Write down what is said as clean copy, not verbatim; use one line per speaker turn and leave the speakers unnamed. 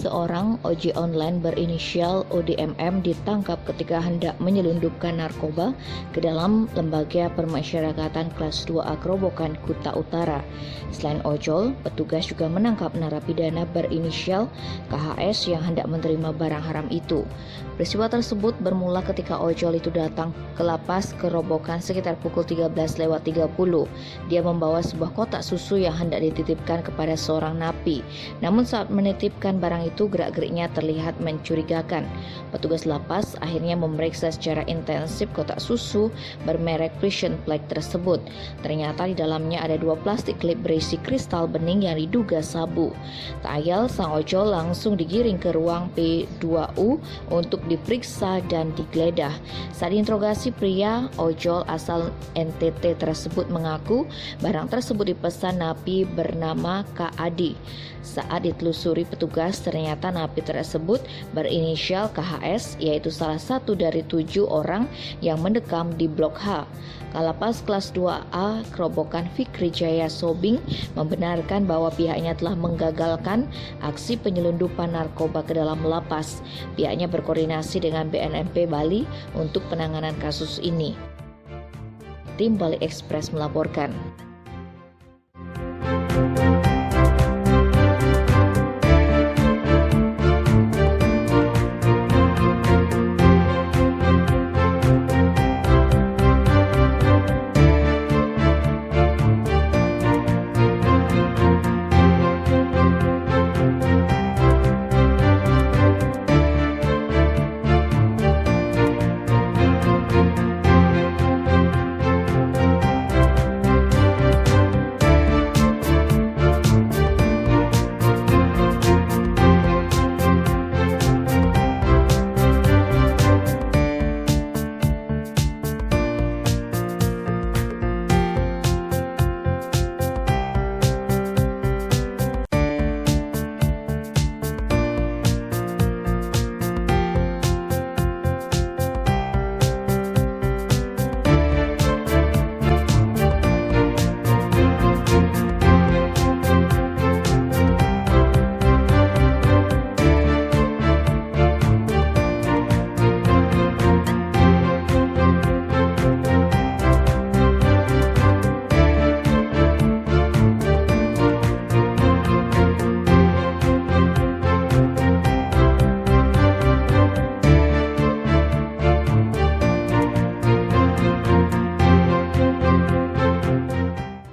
Seorang ojek online berinisial ODMM ditangkap ketika hendak menyelundupkan narkoba ke dalam lembaga permasyarakatan kelas 2A Kerobokan, Kuta Utara. Selain ojol, petugas juga menangkap narapidana berinisial KHS yang hendak menerima barang haram itu. Peristiwa tersebut bermula ketika ojol itu datang ke lapas Kerobokan sekitar pukul 13.30. Dia membawa sebuah kotak susu yang hendak dititipkan kepada seorang napi. Namun saat menitipkan barang itu gerak-geriknya terlihat mencurigakan. Petugas lapas akhirnya memeriksa secara intensif kotak susu bermerek Precision Flag tersebut. Ternyata di dalamnya ada 2 plastik klip berisi kristal bening yang diduga sabu. Tak ayal, sang ojol langsung digiring ke ruang P2U untuk diperiksa dan digeledah. Saat diinterogasi, pria ojol asal NTT tersebut mengaku barang tersebut dipesan napi bernama KAD. Saat ditelusuri petugas, ternyata napi tersebut berinisial KHS, yaitu salah satu dari 7 orang yang mendekam di Blok H. Kalapas kelas 2A Kerobokan Fikri Jaya Sobing membenarkan bahwa pihaknya telah menggagalkan aksi penyelundupan narkoba ke dalam lapas. Pihaknya berkoordinasi dengan BNMP Bali untuk penanganan kasus ini. Tim Bali Express melaporkan.